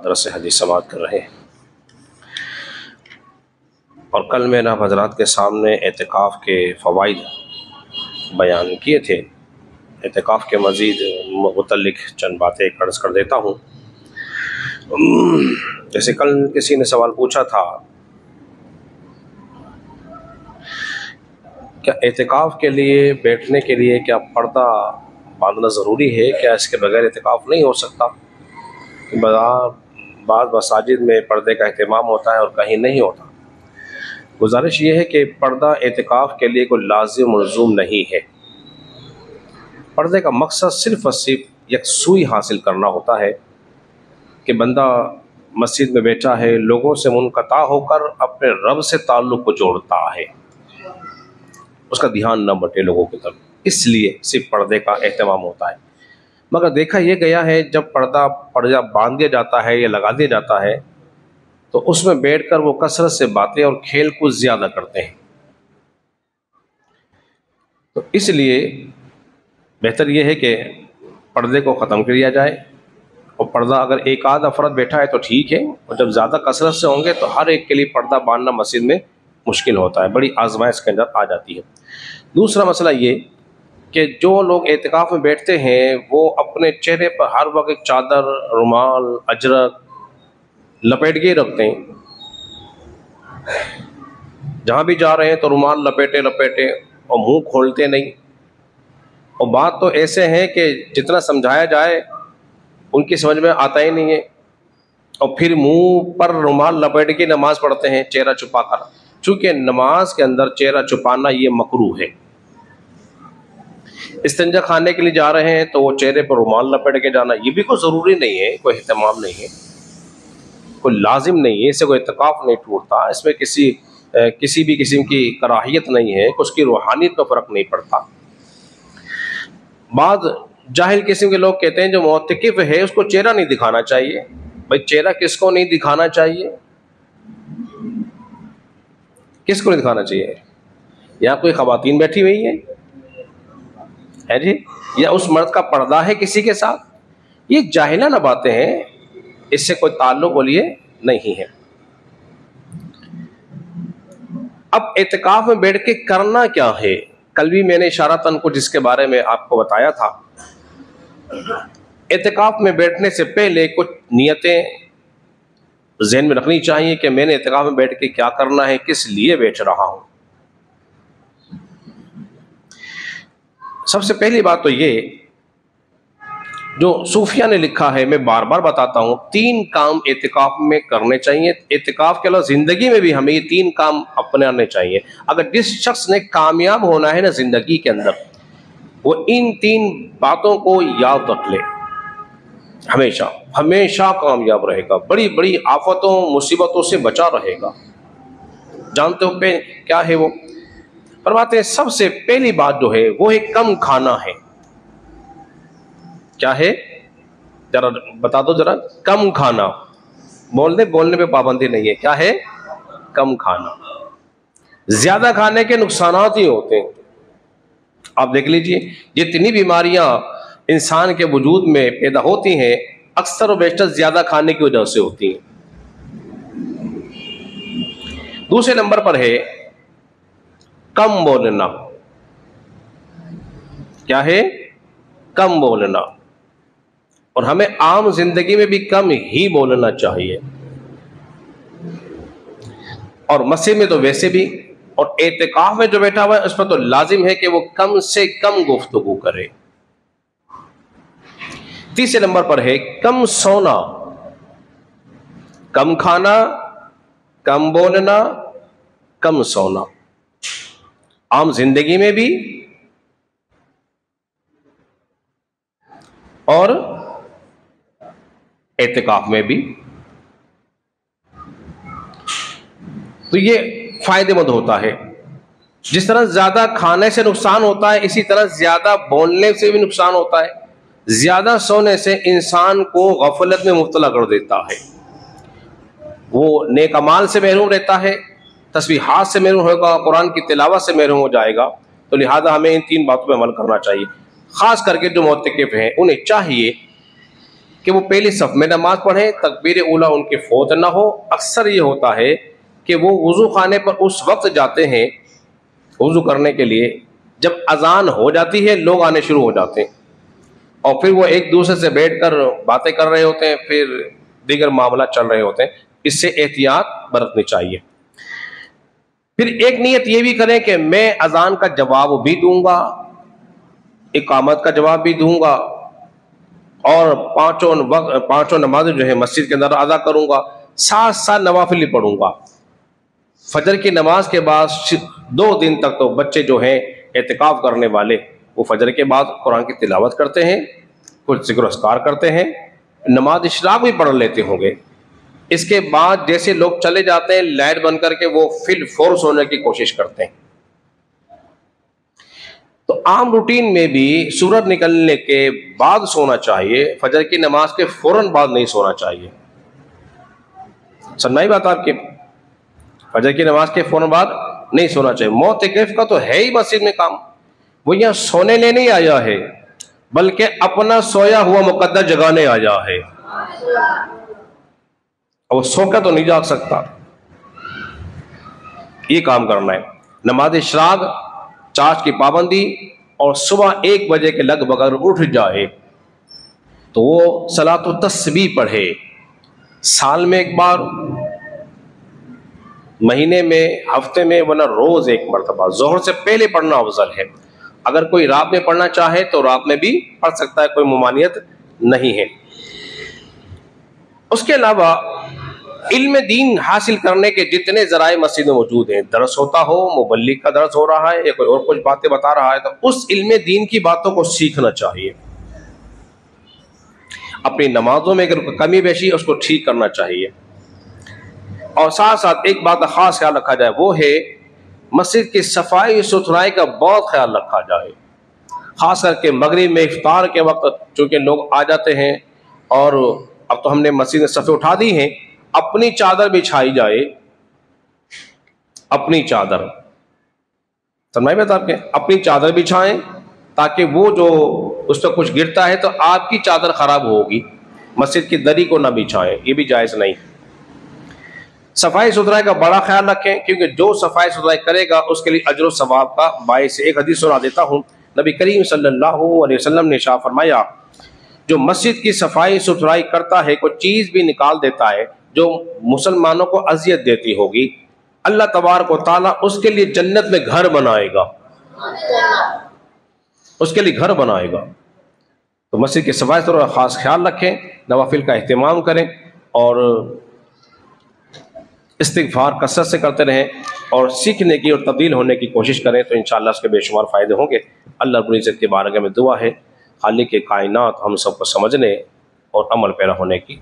درس حدیث سماعت کر رہے ہیں، اور کل میں نے آپ حضرات کے سامنے اعتکاف کے فوائد بیان کیے تھے۔ اعتکاف کے مزید متعلق چند باتیں عرض کر دیتا ہوں۔ جیسے کل کسی نے سوال پوچھا تھا کیا اعتکاف کے لیے بیٹھنے کے لیے کیا پردہ باندھنا ضروری ہے، کیا اس کے بغیر اعتکاف نہیں ہو سکتا؟ بعض مساجد میں پردے کا اہتمام ہوتا ہے اور کہیں نہیں ہوتا۔ گزارش یہ ہے کہ پردہ اعتکاف کے لیے کوئی لازم ملزوم نہیں ہے۔ پردے کا مقصد صرف اور صرف یکسوئی حاصل کرنا ہوتا ہے کہ بندہ مسجد میں بیٹھا ہے، لوگوں سے منقطع ہو کر اپنے رب سے تعلق کو جوڑتا ہے، اس کا دھیان نہ بٹے لوگوں کی طرف، اس لیے صرف پردے کا اہتمام ہوتا ہے۔ مگر دیکھا یہ گیا ہے جب پردہ باندھ دیا جاتا ہے یا لگا دیا جاتا ہے تو اس میں بیٹھ کر وہ کثرت سے باتیں اور کھیل کود زیادہ کرتے ہیں۔ تو اس لیے بہتر یہ ہے کہ پردے کو ختم کر دیا جائے، اور پردہ اگر ایک آدھ افراد بیٹھا ہے تو ٹھیک ہے، اور جب زیادہ کثرت سے ہوں گے تو ہر ایک کے لیے پردہ باندھنا مسجد میں مشکل ہوتا ہے، بڑی آزمائش کے اندر آ جاتی ہے۔ دوسرا مسئلہ یہ کہ جو لوگ اعتکاف میں بیٹھتے ہیں وہ اپنے چہرے پر ہر وقت چادر، رومال، اجرک لپیٹ کے رکھتے ہیں، جہاں بھی جا رہے ہیں تو رومال لپیٹے اور منہ کھولتے نہیں، اور بات تو ایسے ہیں کہ جتنا سمجھایا جائے ان کی سمجھ میں آتا ہی نہیں ہے، اور پھر منہ پر رومال لپیٹ کے نماز پڑھتے ہیں چہرہ چھپا کر، چونکہ نماز کے اندر چہرہ چھپانا یہ مکروہ ہے۔ استنجا خانے کے لیے جا رہے ہیں تو وہ چہرے پر رومال لپیٹ کے جانا یہ بھی کوئی ضروری نہیں ہے، کوئی اہتمام نہیں ہے، کوئی لازم نہیں ہے، اس سے کوئی اعتکاف نہیں ٹوٹتا، اس میں کسی بھی قسم کی کراہیت نہیں ہے، اس کی روحانیت پر فرق نہیں پڑتا۔ بعض جاہل قسم کے لوگ کہتے ہیں جو معتکف ہے اس کو چہرہ نہیں دکھانا چاہیے۔ بھائی چہرہ کس کو نہیں دکھانا چاہیے؟ کس کو نہیں دکھانا چاہیے؟ یا کوئی خواتین بیٹھی ہوئی ہیں ہے جی، یا اس مرد کا پردہ ہے کسی کے ساتھ؟ یہ جاہلانہ باتیں ہیں، اس سے کوئی تعلق بولیے نہیں ہے۔ اب اعتکاف میں بیٹھ کے کرنا کیا ہے؟ کل بھی میں نے اشارتاً کچھ اس کے بارے میں آپ کو بتایا تھا۔ اعتکاف میں بیٹھنے سے پہلے کچھ نیتیں ذہن میں رکھنی چاہیے کہ میں نے اعتکاف میں بیٹھ کے کیا کرنا ہے، کس لیے بیٹھ رہا ہوں۔ سب سے پہلی بات تو یہ جو صوفیہ نے لکھا ہے، میں بار بار بتاتا ہوں، 3 کام اعتکاف میں کرنے چاہیے۔ اعتکاف کے علاوہ زندگی میں بھی ہمیں یہ 3 کام اپنانے چاہیے۔ اگر جس شخص نے کامیاب ہونا ہے نا زندگی کے اندر، وہ ان 3 باتوں کو یاد رکھ لے، ہمیشہ کامیاب رہے گا، بڑی بڑی آفتوں مصیبتوں سے بچا رہے گا۔ جانتے ہو پہ کیا ہے وہ؟ فرماتے ہیں سب سے پہلی بات جو ہے وہ ہے کم کھانا ہے۔ کیا ہے؟ ذرا بتا دو ذرا۔ کم کھانا، بولنے پہ پابندی نہیں ہے۔ کیا ہے؟ کم کھانا۔ زیادہ کھانے کے نقصانات ہی ہوتے ہیں۔ آپ دیکھ لیجئے جتنی بیماریاں انسان کے وجود میں پیدا ہوتی ہیں اکثر و بیشتر زیادہ کھانے کی وجہ سے ہوتی ہیں۔ دوسرے نمبر پر ہے کم بولنا۔ کیا ہے؟ کم بولنا، اور ہمیں عام زندگی میں بھی کم ہی بولنا چاہیے، اور مسجد میں تو ویسے بھی، اور اعتکاف میں جو بیٹھا ہوا ہے اس پر تو لازم ہے کہ وہ کم سے کم گفتگو کرے۔ تیسرے نمبر پر ہے کم سونا، کم کھانا، کم بولنا، کم سونا، عام زندگی میں بھی اور اعتکاف میں بھی۔ تو یہ فائدے مند ہوتا ہے۔ جس طرح زیادہ کھانے سے نقصان ہوتا ہے اسی طرح زیادہ بولنے سے بھی نقصان ہوتا ہے۔ زیادہ سونے سے انسان کو غفلت میں مبتلا کر دیتا ہے، وہ نیک اعمال سے محروم رہتا ہے، تسبیحات سے محروم ہوگا، قرآن کی تلاوت سے محروم ہو جائے گا۔ تو لہذا ہمیں ان 3 باتوں پہ عمل کرنا چاہیے۔ خاص کر کے جو معتکف ہیں انہیں چاہیے کہ وہ پہلی صف میں نماز پڑھیں، تکبیر اولا ان کے فوت نہ ہو۔ اکثر یہ ہوتا ہے کہ وہ وضو خانے پر اس وقت جاتے ہیں وضو کرنے کے لیے جب اذان ہو جاتی ہے، لوگ آنے شروع ہو جاتے ہیں، اور پھر وہ ایک دوسرے سے بیٹھ کر باتیں کر رہے ہوتے ہیں، پھر دیگر معاملات چل رہے ہوتے ہیں۔ اس سے احتیاط برتنی چاہیے۔ پھر ایک نیت یہ بھی کریں کہ میں اذان کا جواب بھی دوں گا، اقامت کا جواب بھی دوں گا، اور پانچوں نمازیں جو ہے مسجد کے اندر ادا کروں گا، ساتھ ساتھ نوافل بھی پڑھوں گا۔ فجر کی نماز کے بعد 2 دن تک تو بچے جو ہیں اعتکاف کرنے والے، وہ فجر کے بعد قرآن کی تلاوت کرتے ہیں، کچھ ذکر و اذکار کرتے ہیں، نماز اشراق بھی پڑھ لیتے ہوں گے۔ اس کے بعد جیسے لوگ چلے جاتے ہیں لائٹ بند کر کے، وہ فی الفور سونے کی کوشش کرتے ہیں۔ تو عام روٹین میں بھی سورج نکلنے کے بعد سونا چاہیے، فجر کی نماز کے فوراً بعد نہیں سونا چاہیے۔ سنائی بات آپ کی، فجر کی نماز کے فوراً بعد نہیں سونا چاہیے۔ معتکف کا تو ہے ہی مسجد میں کام، وہ یہاں سونے لینے نہیں آیا ہے، بلکہ اپنا سویا ہوا مقدر جگانے آیا ہے، وہ سو کا تو نہیں جاگ سکتا، یہ کام کرنا ہے۔ نماز اشراق، چارج کی پابندی، اور صبح 1 بجے کے لگ بھگ اگر اٹھ جائے تو وہ صلاۃ التسبیح پڑھے، سال میں 1 بار، مہینے میں، ہفتے میں، ورنہ روز 1 مرتبہ، ظہر سے پہلے پڑھنا افضل ہے۔ اگر کوئی رات میں پڑھنا چاہے تو رات میں بھی پڑھ سکتا ہے، کوئی ممانعت نہیں ہے۔ اس کے علاوہ علم دین حاصل کرنے کے جتنے ذرائع مسجد میں موجود ہیں، درس ہوتا ہو، مبلغ کا درس ہو رہا ہے یا کوئی اور کچھ باتیں بتا رہا ہے، تو اس علم دین کی باتوں کو سیکھنا چاہیے۔ اپنی نمازوں میں اگر کمی بیشی ہے اس کو ٹھیک کرنا چاہیے، اور ساتھ ساتھ ایک بات کا خاص خیال رکھا جائے، وہ ہے مسجد کی صفائی ستھرائی کا بہت خیال رکھا جائے، خاص کر کے مغرب میں افطار کے وقت، چونکہ لوگ آ جاتے ہیں، اور اب تو ہم نے مسجد میں صفیں اٹھا دی ہیں، اپنی چادر بچھائی جائے، اپنی چادر، سمجھ میں آپ کے، اپنی چادر بچھائیں، تاکہ وہ جو اس پہ کچھ گرتا ہے تو آپ کی چادر خراب ہوگی۔ مسجد کی دری کو نہ بچھائیں، یہ بھی جائز نہیں۔ صفائی ستھرائی کا بڑا خیال رکھیں، کیونکہ جو صفائی ستھرائی کرے گا اس کے لیے اجر و ثواب کا باعث ہے۔ ایک حدیث سنا دیتا ہوں، نبی کریم صلی اللہ علیہ وسلم نے ارشاد فرمایا، جو مسجد کی صفائی ستھرائی کرتا ہے، کوئی چیز بھی نکال دیتا ہے جو مسلمانوں کو اذیت دیتی ہوگی، اللہ تبارک و تعالیٰ اس کے لیے جنت میں گھر بنائے گا، اس کے لیے گھر بنائے گا۔ تو مسجد کی صفائی ستھرائی کا خاص خیال رکھیں، نوافل کا اہتمام کریں، اور استغفار کثرت سے کرتے رہیں، اور سیکھنے کی اور تبدیل ہونے کی کوشش کریں، تو انشاءاللہ اس کے بے شمار فائدے ہوں گے۔ اللہ رب العزت کی بارگاہ میں دعا ہے، خالق کائنات ہم سب کو سمجھنے اور عمل پیرا ہونے کی